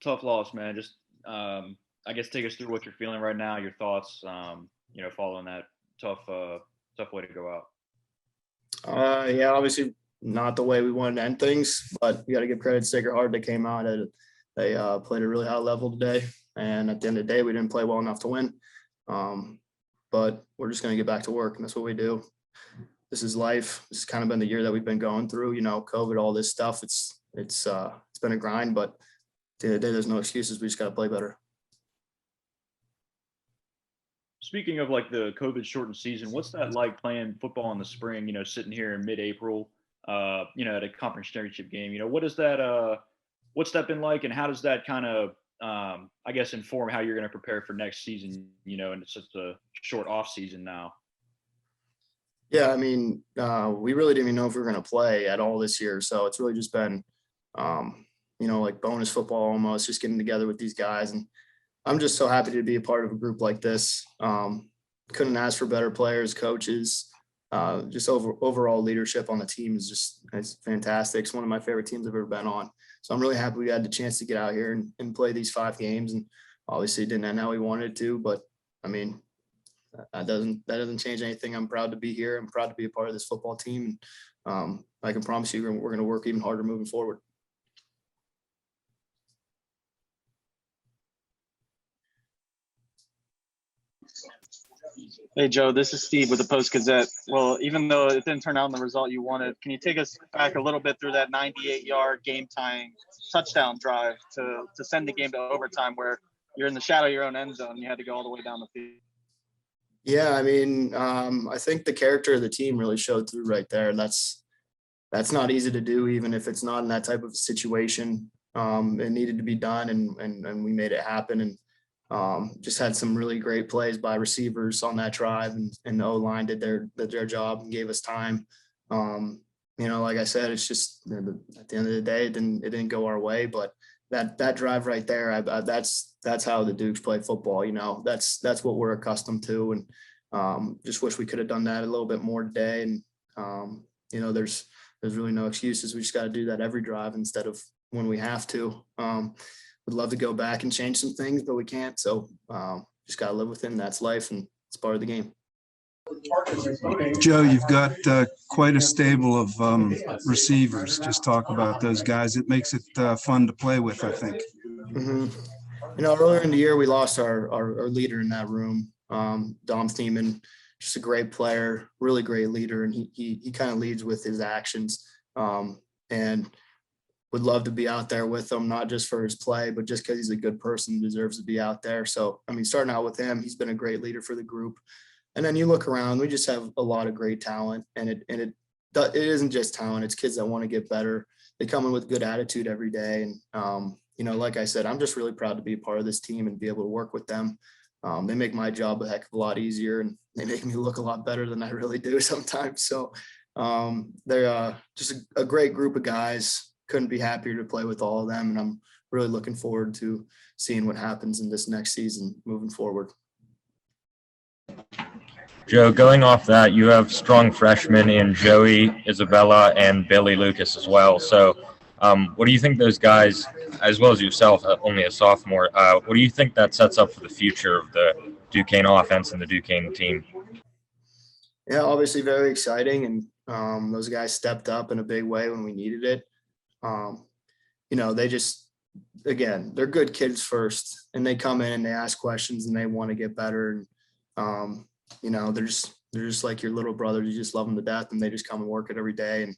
Tough loss, man. Just I guess take us through what you're feeling right now, your thoughts. Following that tough way to go out. Yeah, obviously not the way we wanted to end things, but we got to give credit to Sacred Heart. They came out and they played a really high level today, and at the end of the day, we didn't play well enough to win. But we're just going to get back to work, and that's what we do. This is life. This has kind of been the year that we've been going through. COVID, all this stuff. It's been a grind, but at the end of the day, there's no excuses. We just got to play better. Speaking of like the COVID shortened season, what's that like playing football in the spring? Sitting here in mid-April, at a conference championship game. What's that been like, and how does that kind of, I guess, inform how you're going to prepare for next season? And it's just a short off season now. Yeah, I mean, we really didn't even know if we were going to play at all this year, so it's really just been, like bonus football almost, just getting together with these guys. And I'm just so happy to be a part of a group like this. Couldn't ask for better players, coaches, just overall leadership on the team it's fantastic. It's one of my favorite teams I've ever been on. So I'm really happy we had the chance to get out here and play these 5 games. And obviously it didn't end how we wanted to, but I mean, that doesn't change anything. I'm proud to be here. I'm proud to be a part of this football team. And I can promise you we're going to work even harder moving forward. Hey, Joe, this is Steve with the Post-Gazette. Well, even though it didn't turn out in the result you wanted, can you take us back a little bit through that 98-yard game-tying touchdown drive to send the game to overtime where you're in the shadow of your own end zone and you had to go all the way down the field? Yeah, I mean, I think the character of the team really showed through right there. That's not easy to do, even if it's not in that type of situation. It needed to be done, and we made it happen. And just had some really great plays by receivers on that drive, and the O-line did their job and gave us time. Like I said, it's just at the end of the day, it didn't go our way, but that drive right there, that's how the Dukes play football. That's what we're accustomed to, and just wish we could have done that a little bit more today. And there's really no excuses. We just got to do that every drive instead of when we have to. Would love to go back and change some things, but we can't. So just got to live within. That's life, and it's part of the game. Joe, you've got quite a stable of receivers. Just talk about those guys. It makes it fun to play with, I think. Mm-hmm. Earlier in the year, we lost our leader in that room, Dom Thiemann, just a great player, really great leader, and he kind of leads with his actions. And would love to be out there with him, not just for his play, but just because he's a good person, deserves to be out there. So, I mean, starting out with him, he's been a great leader for the group. And then you look around, we just have a lot of great talent, and it isn't just talent. It's kids that want to get better. They come in with good attitude every day. And, like I said, I'm just really proud to be a part of this team and be able to work with them. They make my job a heck of a lot easier, and they make me look a lot better than I really do sometimes. So they're just a great group of guys. Couldn't be happier to play with all of them. And I'm really looking forward to seeing what happens in this next season moving forward. Joe, going off that, you have strong freshmen in Joey, Isabella, and Billy Lucas as well. So what do you think those guys, as well as yourself, only a sophomore, what do you think that sets up for the future of the Duquesne offense and the Duquesne team? Yeah, obviously very exciting. And those guys stepped up in a big way when we needed it. They just, again, they're good kids first, and they come in and they ask questions and they want to get better. And, they're just like your little brothers. You just love them to death, and they just come and work it every day. And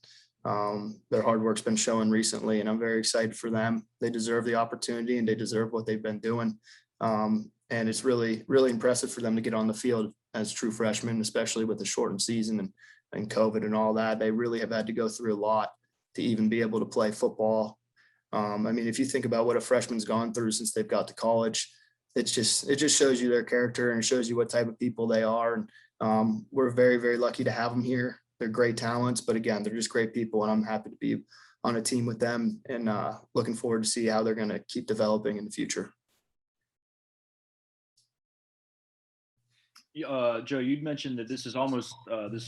their hard work's been showing recently, and I'm very excited for them. They deserve the opportunity, and they deserve what they've been doing. And it's really, really impressive for them to get on the field as true freshmen, especially with the shortened season and COVID and all that. They really have had to go through a lot to even be able to play football. If you think about what a freshman's gone through since they've got to college, it just shows you their character, and it shows you what type of people they are. And we're very, very lucky to have them here. They're great talents, but again, they're just great people, and I'm happy to be on a team with them, and looking forward to see how they're going to keep developing in the future. Joe, you'd mentioned that this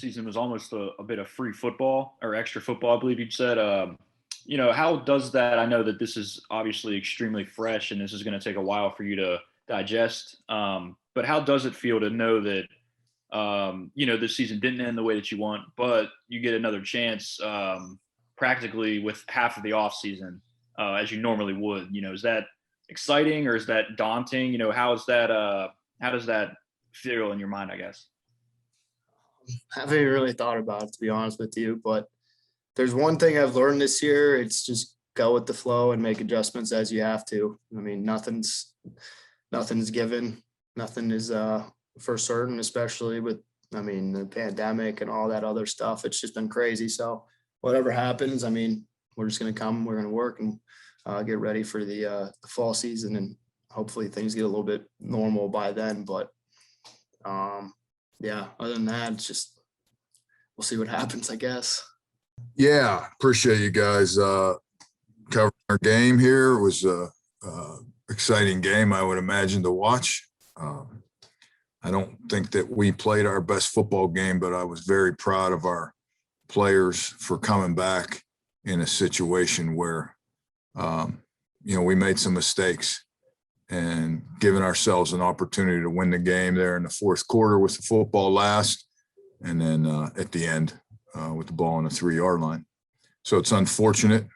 season was almost a bit of free football or extra football, I believe you'd said. how does that, I know that this is obviously extremely fresh and this is going to take a while for you to digest. But how does it feel to know that, this season didn't end the way that you want, but you get another chance, practically with half of the off season, as you normally would? Is that exciting or is that daunting? How does that feel in your mind, I guess? I haven't really thought about it, to be honest with you, but there's one thing I've learned this year. It's just go with the flow and make adjustments as you have to. I mean, nothing's given. Nothing is for certain, especially with, the pandemic and all that other stuff. It's just been crazy. So whatever happens, we're just going to come, we're going to work and get ready for the fall season, and hopefully things get a little bit normal by then. But yeah, other than that, it's just, we'll see what happens, I guess. Yeah, appreciate you guys covering our game here. It was a exciting game, I would imagine, to watch. I don't think that we played our best football game, but I was very proud of our players for coming back in a situation where, we made some mistakes and giving ourselves an opportunity to win the game there in the fourth quarter with the football last, and then at the end with the ball on the 3-yard line. So it's unfortunate,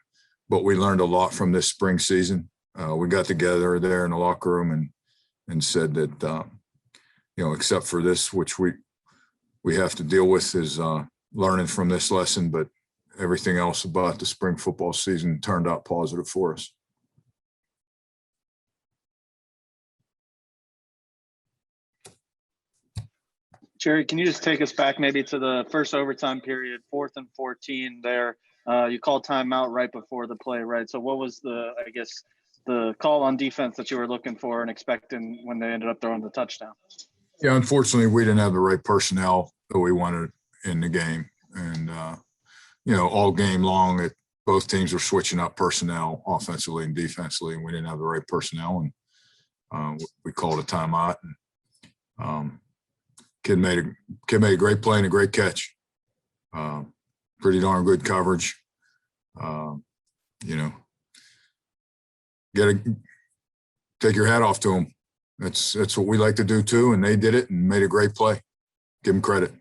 but we learned a lot from this spring season. We got together there in the locker room and said that, except for this, which we have to deal with, is learning from this lesson, but everything else about the spring football season turned out positive for us. Jerry, can you just take us back maybe to the first overtime period, 4th and 14 there? You called timeout right before the play, right? So what was the call on defense that you were looking for and expecting when they ended up throwing the touchdown? Yeah, unfortunately, we didn't have the right personnel that we wanted in the game. And, all game long, both teams were switching up personnel offensively and defensively, and we didn't have the right personnel. And we called a timeout. And kid made a great play and a great catch. Pretty darn good coverage. Take your hat off to him. That's what we like to do too, and they did it and made a great play. Give them credit.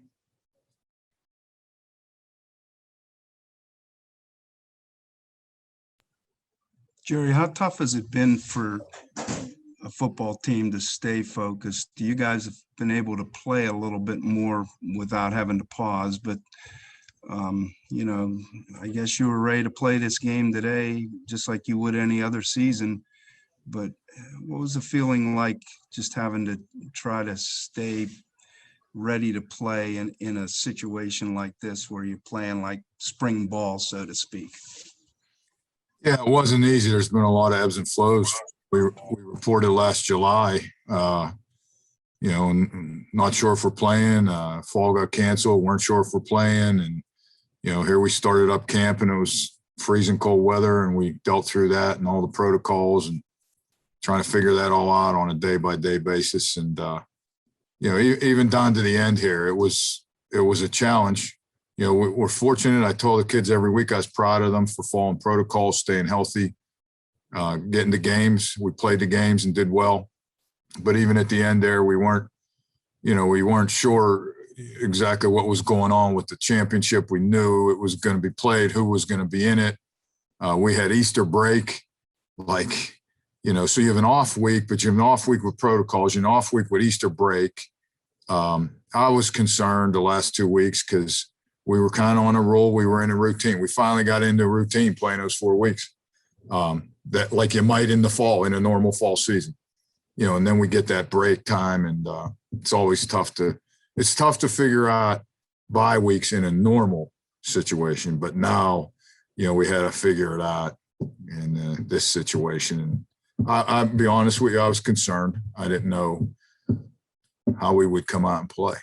Jerry, how tough has it been for a football team to stay focused? You guys have been able to play a little bit more without having to pause, but I guess you were ready to play this game today, just like you would any other season. But what was the feeling like just having to try to stay ready to play in a situation like this where you're playing like spring ball, so to speak? Yeah, it wasn't easy. There's been a lot of ebbs and flows. We reported last July, not sure if we're playing. Fall got canceled, weren't sure if we're playing. And, here we started up camp and it was freezing cold weather, and we dealt through that and all the protocols and trying to figure that all out on a day-by-day basis. And, even down to the end here, it was a challenge. We're fortunate. I told the kids every week I was proud of them for following protocols, staying healthy, getting the games. We played the games and did well. But even at the end there, we weren't sure exactly what was going on with the championship. We knew it was going to be played, who was going to be in it. We had Easter break, so you have an off week, but you have an off week with protocols, you have an off week with Easter break. I was concerned the last 2 weeks because we were kind of on a roll. We were in a routine. We finally got into a routine playing those 4 weeks, that like you might in the fall, in a normal fall season, and then we get that break time. And it's always tough to figure out bye weeks in a normal situation. But now, we had to figure it out in this situation. And I'll be honest with you, I was concerned. I didn't know how we would come out and play.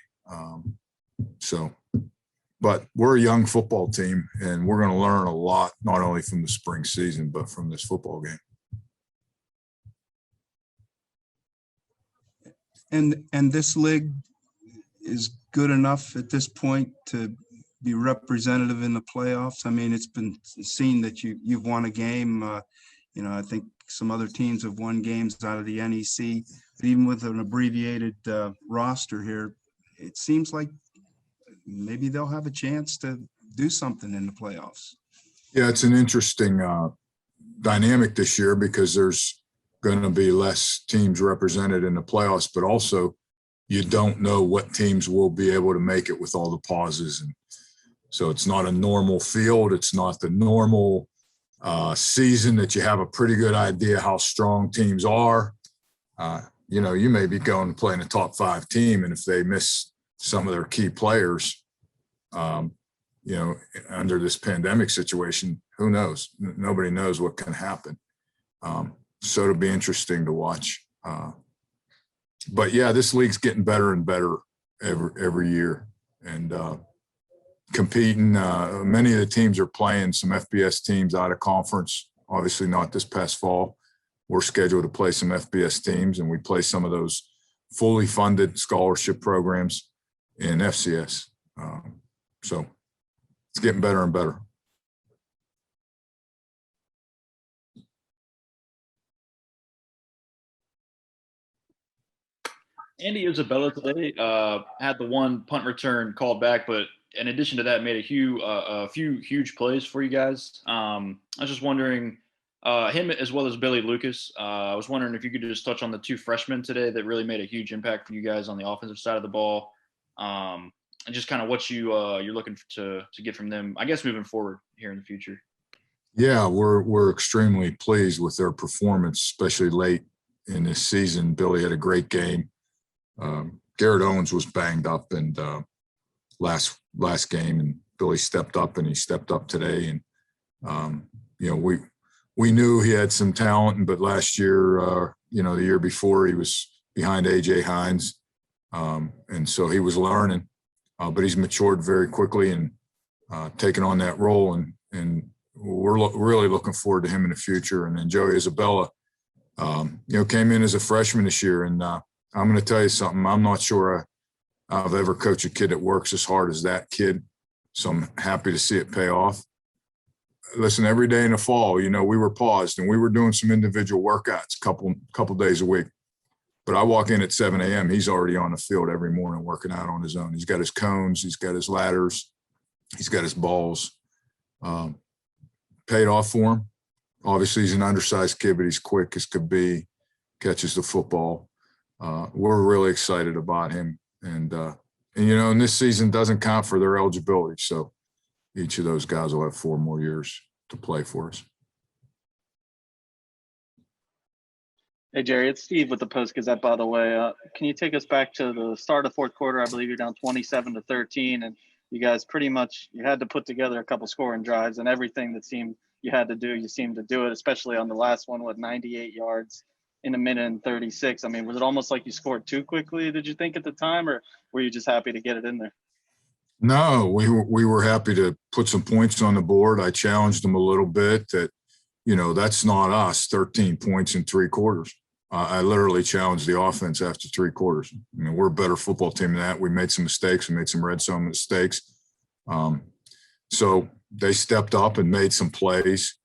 But we're a young football team, and we're going to learn a lot, not only from the spring season, but from this football game. And this league is good enough at this point to be representative in the playoffs? I mean, it's been seen that you've won a game. I think some other teams have won games out of the NEC, but even with an abbreviated roster here, it seems like maybe they'll have a chance to do something in the playoffs. Yeah, it's an interesting dynamic this year because there's going to be less teams represented in the playoffs, but also you don't know what teams will be able to make it with all the pauses. And so it's not a normal field. It's not the normal season that you have a pretty good idea how strong teams are. You may be going to play in a top 5 team, and if they miss some of their key players, under this pandemic situation, who knows? Nobody knows what can happen. So it'll be interesting to watch. But yeah, this league's getting better and better every year, and competing. Many of the teams are playing some FBS teams out of conference. Obviously, not this past fall. We're scheduled to play some FBS teams, and we play some of those fully funded scholarship programs in FCS. So it's getting better and better. Andy Isabella today had the one punt return called back, but in addition to that, made a few huge plays for you guys. I was just wondering, him as well as Billy Lucas, I was wondering if you could just touch on the 2 freshmen today that really made a huge impact for you guys on the offensive side of the ball, and just kind of what you're looking to get from them, I guess, moving forward here in the future. Yeah, we're extremely pleased with their performance, especially late in this season. Billy had a great game. Garrett Owens was banged up and last game, and Billy stepped up, and he stepped up today. And we knew he had some talent, but last year, the year before, he was behind AJ Hines, and so he was learning. But he's matured very quickly and taken on that role, and we're really looking forward to him in the future. And then Joey Isabella, came in as a freshman this year, and I'm going to tell you something. I'm not sure I've ever coached a kid that works as hard as that kid, so I'm happy to see it pay off. Listen, every day in the fall, we were paused, and we were doing some individual workouts couple days a week. But I walk in at 7 a.m. He's already on the field every morning working out on his own. He's got his cones, he's got his ladders, he's got his balls. Paid off for him. Obviously, he's an undersized kid, but he's quick as could be, catches the football. We're really excited about him. And this season doesn't count for their eligibility. So each of those guys will have 4 more years to play for us. Hey, Jerry, it's Steve with the Post-Gazette, by the way. Can you take us back to the start of 4th quarter? I believe you're down 27-13, and you guys pretty much – you had to put together a couple scoring drives, and everything that seemed you had to do, you seemed to do it, especially on the last one with 98 yards in a minute and 36. I mean, was it almost like you scored too quickly, did you think at the time, or were you just happy to get it in there? No, we were happy to put some points on the board. I challenged them a little bit that, that's not us, 13 points in 3 quarters. I literally challenged the offense after 3 quarters. I mean, we're a better football team than that. We made some mistakes. We made some red zone mistakes. So they stepped up and made some plays.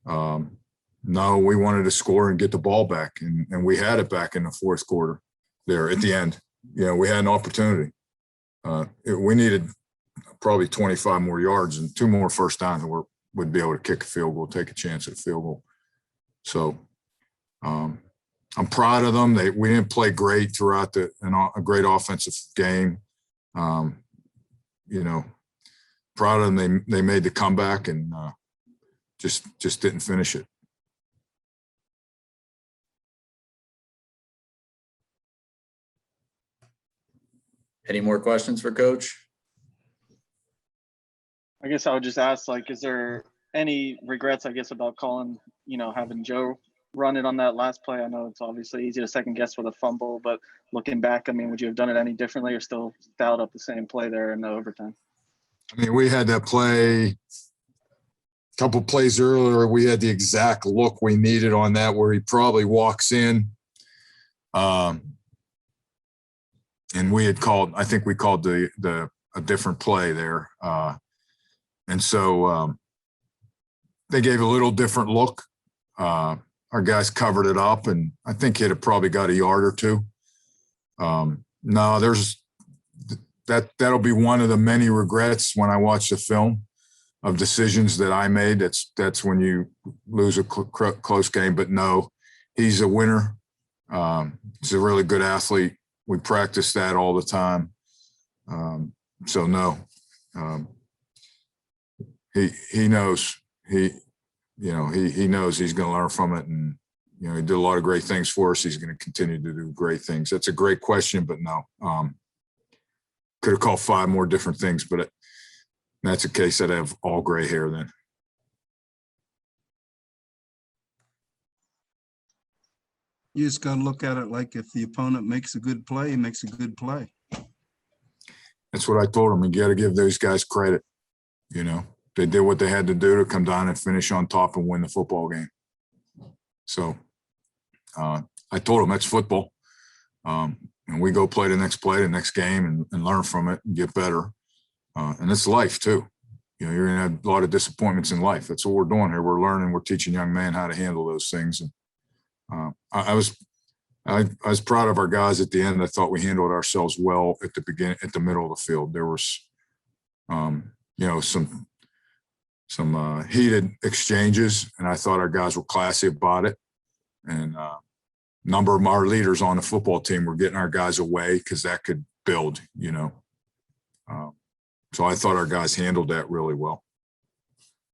No, we wanted to score and get the ball back, and we had it back in the 4th quarter there at the end. We had an opportunity. We needed probably 25 more yards and 2 more first downs, and we'd be able to kick a field goal, take a chance at a field goal. So I'm proud of them. We didn't play great throughout a great offensive game. Proud of them. They made the comeback and just didn't finish it. Any more questions for Coach? I guess I would just ask, is there any regrets, about calling, having Joe run it on that last play? I know it's obviously easy to second guess with a fumble, but looking back, would you have done it any differently or still dialed up the same play there in the overtime? We had that play a couple plays earlier. We had the exact look we needed on that, where he probably walks in. And we had called, I think we called a different play there. And so they gave a little different look. Our guys covered it up, and I think he'd have probably got a yard or two. No, that'll be one of the many regrets when I watch the film of decisions that I made. That's when you lose a close game. But no, he's a winner. He's a really good athlete. We practice that all the time. So no, he knows he knows he's going to learn from it, and he did a lot of great things for us. He's going to continue to do great things. That's a great question, but no, could have called 5 more different things, but if that's the case, I'd have all gray hair then. You just got to look at it like if the opponent makes a good play, he makes a good play. That's what I told him. You got to give those guys credit. They did what they had to do to come down and finish on top and win the football game. So I told him that's football. And we go play the next game and learn from it and get better. And it's life too. You're going to have a lot of disappointments in life. That's what we're doing here. We're learning, we're teaching young men how to handle those things. And I was proud of our guys at the end. I thought we handled ourselves well at the beginning, at the middle of the field. There was, some heated exchanges, and I thought our guys were classy about it. And a number of our leaders on the football team were getting our guys away because that could build, So I thought our guys handled that really well.